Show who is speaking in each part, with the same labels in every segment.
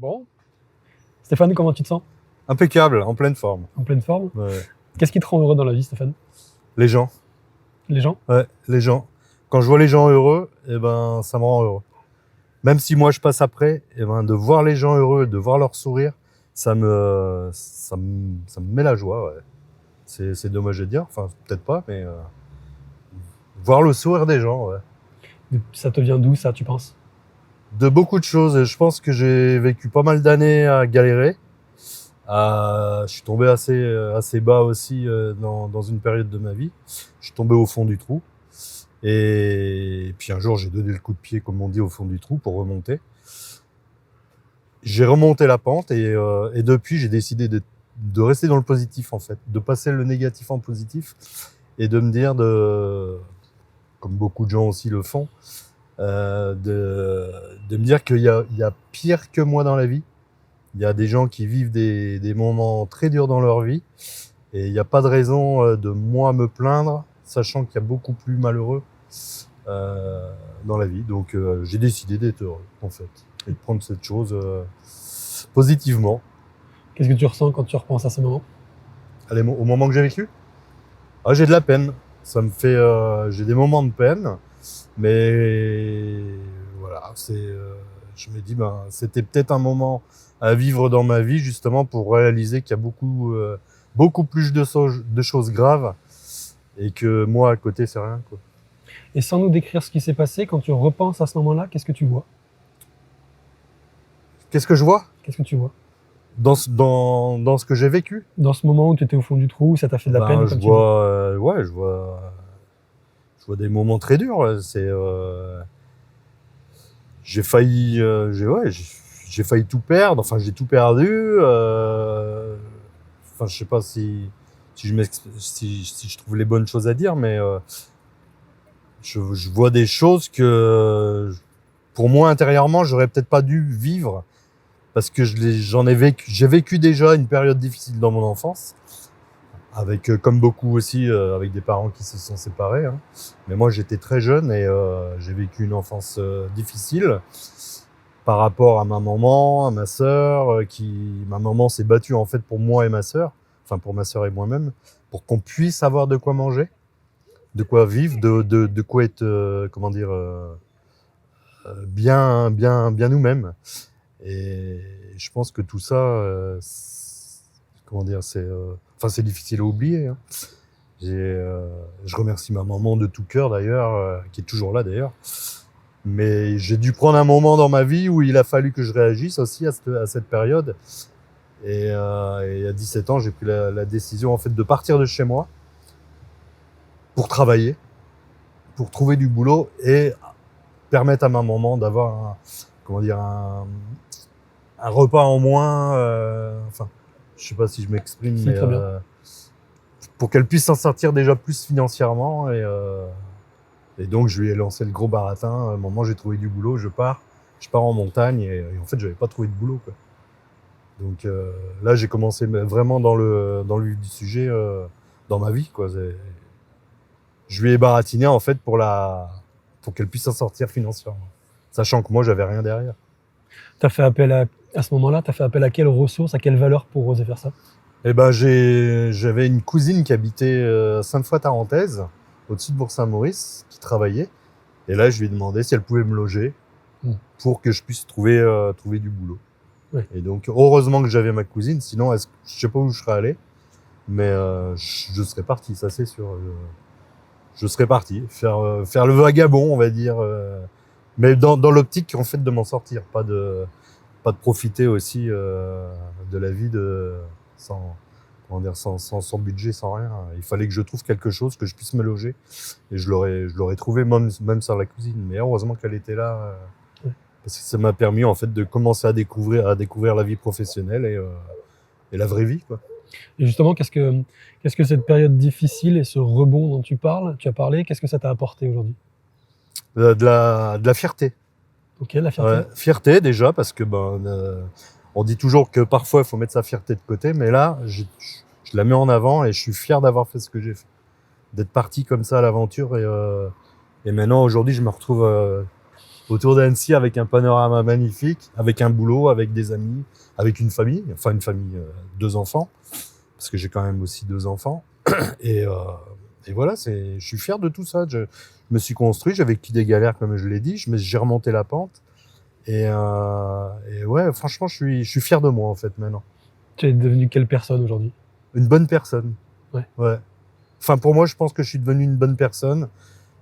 Speaker 1: Bon. Stéphane, comment tu te sens?
Speaker 2: Impeccable, en pleine forme.
Speaker 1: En pleine forme?
Speaker 2: Ouais.
Speaker 1: Qu'est-ce qui te rend heureux dans la vie, Stéphane?
Speaker 2: Les gens,
Speaker 1: Les gens?
Speaker 2: ouais, les gens. Quand je vois les gens heureux, eh ben, ça me rend heureux. Même si moi je passe après, eh ben, de voir les gens heureux, de voir leur sourire, ça me met la joie. Ouais. C'est dommage de dire, enfin peut-être pas, mais voir le sourire des gens. Ouais.
Speaker 1: Ça te vient d'où, ça, tu penses?
Speaker 2: De beaucoup de choses. Je pense que j'ai vécu pas mal d'années à galérer. Je suis tombé assez bas aussi dans une période de ma vie. Je suis tombé au fond du trou. Et puis un jour, j'ai donné le coup de pied, comme on dit, au fond du trou pour remonter. J'ai remonté la pente et depuis, j'ai décidé de rester dans le positif, en fait, de passer le négatif en positif et de me dire, comme beaucoup de gens aussi le font, de me dire qu'il y a pire que moi dans la vie. Il y a des gens qui vivent des moments très durs dans leur vie et il n'y a pas de raison de moi me plaindre, sachant qu'il y a beaucoup plus malheureux dans la vie. Donc j'ai décidé d'être heureux, en fait, et de prendre cette chose positivement.
Speaker 1: Qu'est-ce que tu ressens quand tu repenses à ce moment?
Speaker 2: Allez, au moment que j'ai vécu, j'ai de la peine. Ça me fait, j'ai des moments de peine, mais voilà, je me dis, ben, c'était peut-être un moment à vivre dans ma vie, justement, pour réaliser qu'il y a beaucoup plus de choses graves et que moi, à côté, c'est rien, quoi.
Speaker 1: Et sans nous décrire ce qui s'est passé, quand tu repenses à ce moment-là, qu'est-ce que tu vois?
Speaker 2: Qu'est-ce que je vois
Speaker 1: Qu'est-ce que tu vois?
Speaker 2: dans ce que j'ai vécu?
Speaker 1: Dans ce moment où tu étais au fond du trou, où ça t'a fait de la peine,
Speaker 2: Ben,
Speaker 1: comme tu dis.
Speaker 2: je vois des moments très durs. J'ai failli, j'ai failli tout perdre. Enfin, j'ai tout perdu. Enfin, je sais pas si je trouve les bonnes choses à dire, mais je vois des choses que, pour moi, intérieurement, j'aurais peut-être pas dû vivre parce que j'ai vécu déjà une période difficile dans mon enfance. Avec, comme beaucoup aussi, avec des parents qui se sont séparés. Hein. Mais moi, j'étais très jeune et j'ai vécu une enfance difficile par rapport à ma maman, à ma sœur. Ma maman s'est battue en fait pour moi et ma sœur, enfin pour ma sœur et moi-même, pour qu'on puisse avoir de quoi manger, de quoi vivre, de quoi être, comment dire, bien nous-mêmes. Et je pense que tout ça, comment dire, c'est difficile à oublier. Hein. Je remercie ma maman de tout cœur d'ailleurs, qui est toujours là d'ailleurs. Mais j'ai dû prendre un moment dans ma vie où il a fallu que je réagisse aussi à cette période. Et à 17 ans, j'ai pris la décision en fait de partir de chez moi pour travailler, pour trouver du boulot et permettre à ma maman d'avoir un repas en moins. Enfin, je sais pas si je m'exprime,
Speaker 1: Si,
Speaker 2: mais
Speaker 1: très bien.
Speaker 2: pour qu'elle puisse s'en sortir déjà plus financièrement. Et donc, je lui ai lancé le gros baratin. À un moment, j'ai trouvé du boulot, je pars en montagne et en fait, j'avais pas trouvé de boulot, quoi. Donc là, j'ai commencé vraiment dans le vif du sujet dans ma vie, quoi. Je lui ai baratiné en fait pour qu'elle puisse s'en sortir financièrement, sachant que moi, j'avais rien derrière.
Speaker 1: T'as fait appel à ce moment-là, t'as fait appel à quelles ressources, à quelle valeur pour oser faire ça?
Speaker 2: Eh ben, j'avais une cousine qui habitait à Sainte-Foy-Tarentaise, au-dessus de Bourg-Saint-Maurice, qui travaillait. Et là, je lui ai demandé si elle pouvait me loger pour que je puisse trouver du boulot.
Speaker 1: Ouais.
Speaker 2: Et donc, heureusement que j'avais ma cousine, sinon, je sais pas où je serais allé, mais je serais parti, ça c'est sûr. Je serais parti, faire le vagabond, on va dire, mais dans l'optique, en fait, de m'en sortir, pas de profiter aussi de la vie sans, sans budget, sans rien. Il fallait que je trouve quelque chose, que je puisse me loger. Et je l'aurais trouvé même sans la cuisine. Mais heureusement qu'elle était là. Parce que ça m'a permis, en fait, de commencer à découvrir la vie professionnelle et la vraie vie, quoi.
Speaker 1: Et justement, qu'est-ce que cette période difficile et ce rebond dont tu as parlé, qu'est-ce que ça t'a apporté aujourd'hui?
Speaker 2: De la fierté.
Speaker 1: Ok, la fierté.
Speaker 2: Ouais, fierté, déjà, parce que, on dit toujours que parfois, il faut mettre sa fierté de côté. Mais là, je la mets en avant et je suis fier d'avoir fait ce que j'ai fait. D'être parti comme ça à l'aventure et maintenant, aujourd'hui, je me retrouve autour d'Annecy avec un panorama magnifique, avec un boulot, avec des amis, avec une famille, 2 enfants, parce que j'ai quand même aussi 2 enfants. Et, euh, et voilà, je suis fier de tout ça. Je me suis construit, j'ai vécu des galères comme je l'ai dit, j'ai remonté la pente. Et ouais, franchement, je suis fier de moi en fait maintenant.
Speaker 1: Tu es devenu quelle personne aujourd'hui?
Speaker 2: Une bonne personne.
Speaker 1: Ouais.
Speaker 2: Ouais. Enfin, pour moi, je pense que je suis devenu une bonne personne.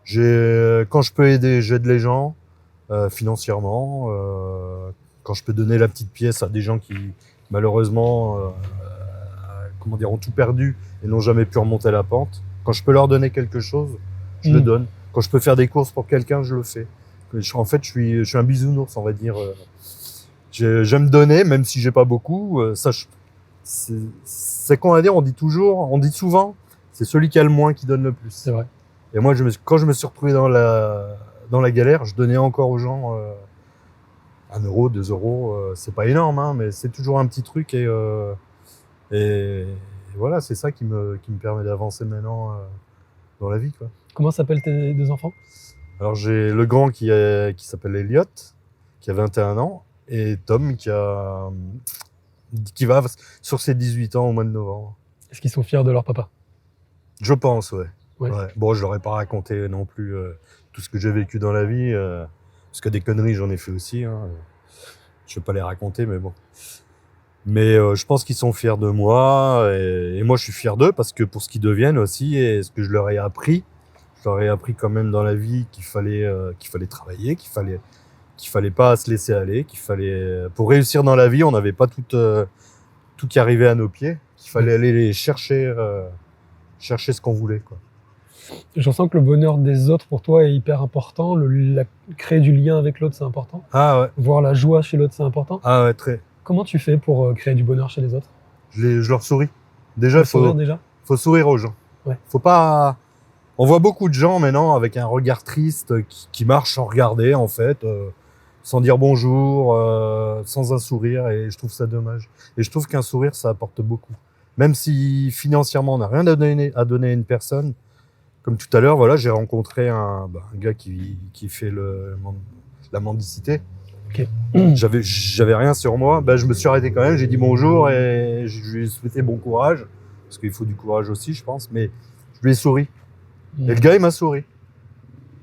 Speaker 2: Quand je peux aider, j'aide les gens financièrement. Quand je peux donner la petite pièce à des gens qui, malheureusement, ont tout perdu et n'ont jamais pu remonter la pente. Quand je peux leur donner quelque chose, je le donne. Quand je peux faire des courses pour quelqu'un, je le fais. En fait, je suis un bisounours, on va dire. J'aime donner, même si j'ai pas beaucoup. C'est qu'on va dire, on dit souvent, c'est celui qui a le moins qui donne le plus.
Speaker 1: C'est vrai.
Speaker 2: Et moi, quand je me suis retrouvé dans la galère, je donnais encore aux gens 1 euro, 2 euros. C'est pas énorme, hein, mais c'est toujours un petit truc. Et voilà, c'est ça qui me permet d'avancer maintenant dans la vie, quoi.
Speaker 1: Comment s'appellent tes 2 enfants?
Speaker 2: Alors j'ai le grand qui s'appelle Elliot, qui a 21 ans, et Tom qui va sur ses 18 ans au mois de novembre.
Speaker 1: Est-ce qu'ils sont fiers de leur papa?
Speaker 2: Je pense, ouais.
Speaker 1: Ouais.
Speaker 2: Ouais. Bon, je leur ai pas raconté non plus tout ce que j'ai vécu dans la vie, parce que des conneries j'en ai fait aussi. Hein. Je vais pas les raconter, mais bon. Mais je pense qu'ils sont fiers de moi, et moi je suis fier d'eux parce que pour ce qu'ils deviennent aussi, et ce que je leur ai appris. Je leur ai appris quand même dans la vie qu'il fallait travailler, qu'il fallait pas se laisser aller, pour réussir dans la vie, on n'avait pas tout qui arrivait à nos pieds, qu'il fallait aller les chercher ce qu'on voulait, quoi.
Speaker 1: Je sens que le bonheur des autres pour toi est hyper important. Créer du lien avec l'autre, c'est important.
Speaker 2: Ah ouais.
Speaker 1: Voir la joie chez l'autre, c'est important.
Speaker 2: Ah ouais, très.
Speaker 1: Comment tu fais pour créer du bonheur chez les autres?
Speaker 2: Je leur souris. Déjà, faut sourire aux gens.
Speaker 1: Ouais.
Speaker 2: Faut pas. On voit beaucoup de gens maintenant avec un regard triste qui marchent sans regarder, en fait, sans dire bonjour, sans un sourire, et je trouve ça dommage. Et je trouve qu'un sourire, ça apporte beaucoup. Même si financièrement, on n'a rien à donner à une personne. Comme tout à l'heure, voilà, j'ai rencontré un gars qui fait la mendicité.
Speaker 1: Okay.
Speaker 2: J'avais rien sur moi. Je me suis arrêté quand même, j'ai dit bonjour et je lui ai souhaité bon courage. Parce qu'il faut du courage aussi, je pense. Mais je lui ai souri. Et le gars, il m'a souri.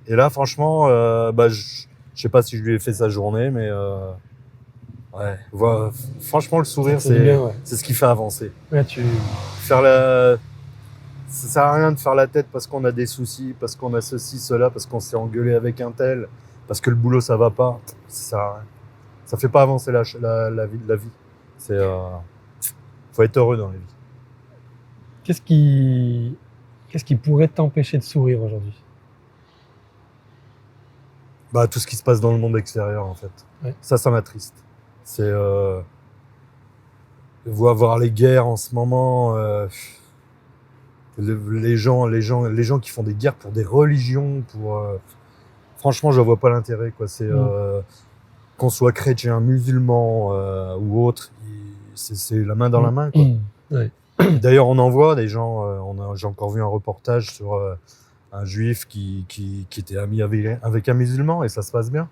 Speaker 2: Et là, franchement, je sais pas si je lui ai fait sa journée, mais ouais. Franchement, le sourire, c'est ce qui fait avancer.
Speaker 1: Ouais,
Speaker 2: Ça sert à rien de faire la tête parce qu'on a des soucis, parce qu'on a ceci, cela, parce qu'on s'est engueulé avec un tel, parce que le boulot, ça va pas. Ça sert à rien. Ça fait pas avancer la vie de la vie. Faut être heureux dans la vie.
Speaker 1: Qu'est-ce qui pourrait t'empêcher de sourire aujourd'hui?
Speaker 2: Tout ce qui se passe dans le monde extérieur, en fait.
Speaker 1: Ouais.
Speaker 2: Ça m'attriste. C'est voir les guerres en ce moment, les gens qui font des guerres pour des religions, franchement, je vois pas l'intérêt, quoi. C'est qu'on soit chrétien, musulman ou autre, c'est la main dans la main, quoi.
Speaker 1: Ouais.
Speaker 2: D'ailleurs, on en voit des gens. J'ai encore vu un reportage sur un juif qui était ami avec un musulman, et ça se passe bien.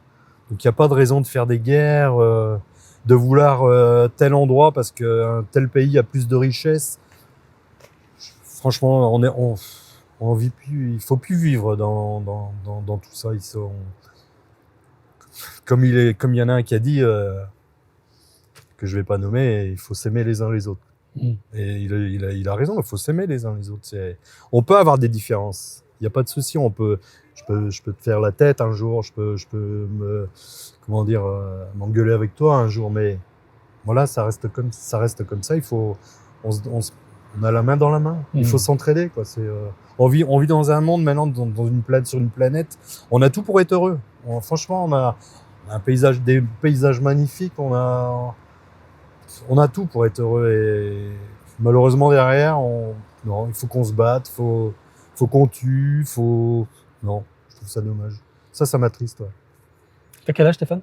Speaker 2: Donc il n'y a pas de raison de faire des guerres, de vouloir tel endroit parce qu'un tel pays a plus de richesses. Franchement, on vit plus. Il faut plus vivre dans tout ça. Comme il y en a un qui a dit que je vais pas nommer, il faut s'aimer les uns les autres. Et il a raison. Il faut s'aimer les uns les autres. On peut avoir des différences. Il n'y a pas de souci. Je peux te faire la tête un jour. Je peux m'engueuler avec toi un jour. Mais voilà, ça reste comme ça. On a la main dans la main. Il faut s'entraider, quoi. On vit dans un monde maintenant, sur une planète. On a tout pour être heureux. Franchement, on a des paysages magnifiques. On a tout pour être heureux. Et malheureusement, derrière, non, il faut qu'on se batte. Faut qu'on tue. Non, je trouve ça dommage. Ça m'attriste. Ouais.
Speaker 1: T'as quel âge, Stéphane?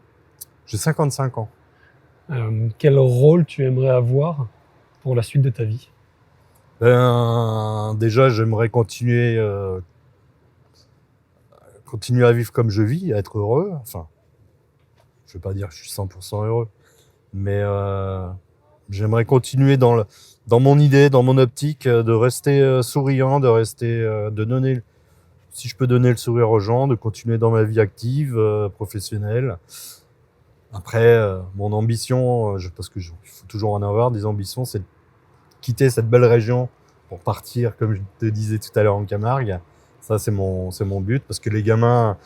Speaker 2: J'ai 55 ans.
Speaker 1: Quel rôle tu aimerais avoir pour la suite de ta vie?
Speaker 2: Déjà, j'aimerais continuer à vivre comme je vis, à être heureux. Enfin, je vais pas dire que je suis 100% heureux, mais j'aimerais continuer dans mon idée, dans mon optique, de rester souriant, de rester, de donner, si je peux donner le sourire aux gens, de continuer dans ma vie active, professionnelle. Après, mon ambition, parce que il faut toujours en avoir des ambitions, c'est de quitter cette belle région pour partir, comme je te disais tout à l'heure, en Camargue. Ça, c'est mon but, parce que les gamins,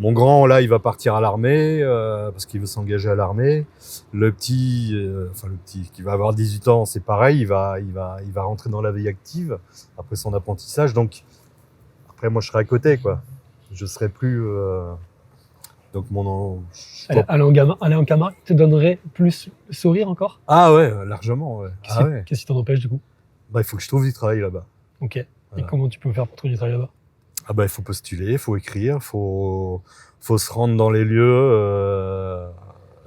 Speaker 2: mon grand, là, il va partir à l'armée, parce qu'il veut s'engager à l'armée. Le petit, qui va avoir 18 ans, c'est pareil, il va rentrer dans la vie active après son apprentissage. Donc, après, moi, je serai à côté, quoi. Je serai plus. Donc,
Speaker 1: Aller en Camargue te donnerait plus le sourire encore?
Speaker 2: Ah ouais, largement, ouais.
Speaker 1: Qu'est-ce qui t'en empêche du coup?
Speaker 2: Bah, il faut que je trouve du travail là-bas.
Speaker 1: Ok. Et comment tu peux faire pour trouver du travail là-bas?
Speaker 2: Ah bah, il faut postuler, il faut écrire, faut se rendre dans les lieux,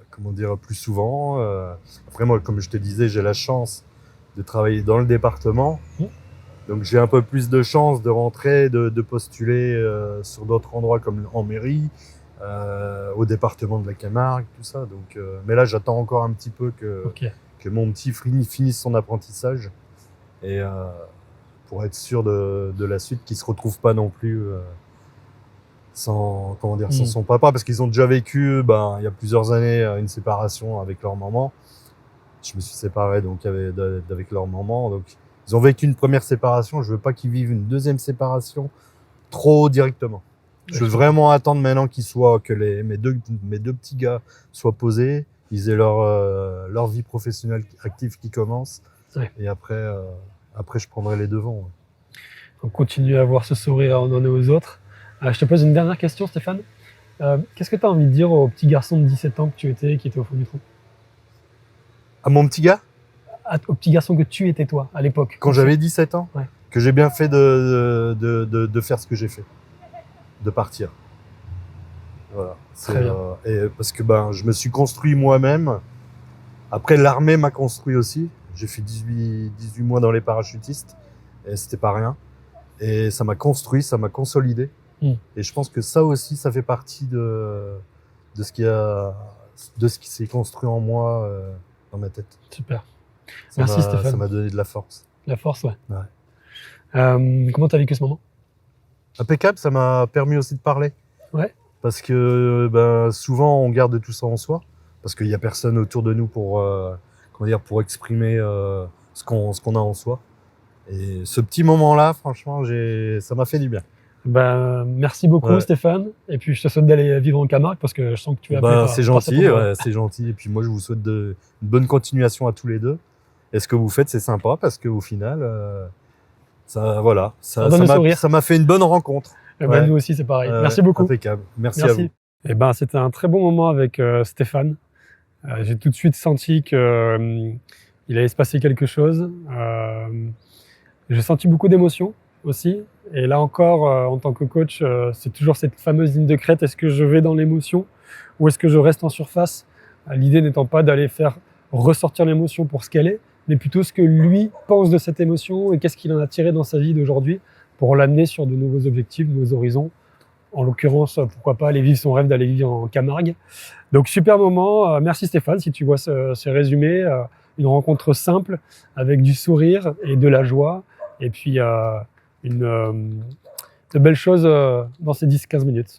Speaker 2: comment dire, plus souvent. Après, moi, comme je te disais, j'ai la chance de travailler dans le département. Donc, j'ai un peu plus de chance de rentrer, de postuler sur d'autres endroits comme en mairie, au département de la Camargue, tout ça. Donc, mais là, j'attends encore un petit peu que mon petit finisse son apprentissage. Et pour être sûr de la suite, qu'il se retrouve pas non plus sans son papa, parce qu'ils ont déjà vécu, il y a plusieurs années, une séparation avec leur maman. Je me suis séparé donc avec leur maman, donc ils ont vécu une première séparation. Je veux pas qu'ils vivent une deuxième séparation trop directement. Je veux vraiment attendre maintenant que mes deux petits gars soient posés, ils aient leur vie professionnelle active qui commence, et après je prendrai les devants. Ouais.
Speaker 1: Donc continue à avoir ce sourire en donner aux autres. Je te pose une dernière question, Stéphane. Qu'est-ce que tu as envie de dire au petit garçon de 17 ans que tu étais, qui était au fond du trou?
Speaker 2: À mon petit gars?
Speaker 1: Au petit garçon que tu étais toi, à l'époque.
Speaker 2: Quand j'avais 17 ans?
Speaker 1: Ouais.
Speaker 2: Que j'ai bien fait de faire ce que j'ai fait. De partir. Voilà.
Speaker 1: Très bien.
Speaker 2: Et parce que je me suis construit moi-même. Après, l'armée m'a construit aussi. J'ai fait 18 mois dans les parachutistes. Et c'était pas rien. Et ça m'a construit, ça m'a consolidé. Et je pense que ça aussi, ça fait partie de ce qui s'est construit en moi, dans ma tête.
Speaker 1: Super. Merci Stéphane.
Speaker 2: Ça m'a donné de la force.
Speaker 1: La force, ouais. Comment tu as vécu ce moment?
Speaker 2: Impeccable, ça m'a permis aussi de parler. Ouais. Parce que souvent, on garde tout ça en soi. Parce qu'il n'y a personne autour de nous pour exprimer ce qu'on a en soi. Et ce petit moment-là, franchement, ça m'a fait du bien.
Speaker 1: Merci beaucoup Stéphane. Et puis je te souhaite d'aller vivre en Camargue parce que je sens que tu as
Speaker 2: c'est gentil, c'est gentil. Et puis moi, je vous souhaite une bonne continuation à tous les deux. Et ce que vous faites, c'est sympa parce qu'au final, ça m'a fait une bonne rencontre.
Speaker 1: Nous aussi, c'est pareil. Merci beaucoup.
Speaker 2: Impeccable. Merci à vous.
Speaker 1: C'était un très bon moment avec Stéphane. J'ai tout de suite senti qu'il allait se passer quelque chose. J'ai senti beaucoup d'émotions aussi. Et là encore, en tant que coach, c'est toujours cette fameuse ligne de crête. Est-ce que je vais dans l'émotion ou est-ce que je reste en surface? L'idée n'étant pas d'aller faire ressortir l'émotion pour ce qu'elle est, mais plutôt ce que lui pense de cette émotion et qu'est-ce qu'il en a tiré dans sa vie d'aujourd'hui pour l'amener sur de nouveaux objectifs, de nouveaux horizons. En l'occurrence, pourquoi pas aller vivre son rêve d'aller vivre en Camargue. Donc super moment. Merci Stéphane, si tu vois ce résumé. Une rencontre simple avec du sourire et de la joie. Et puis de belles choses dans ces 10-15 minutes.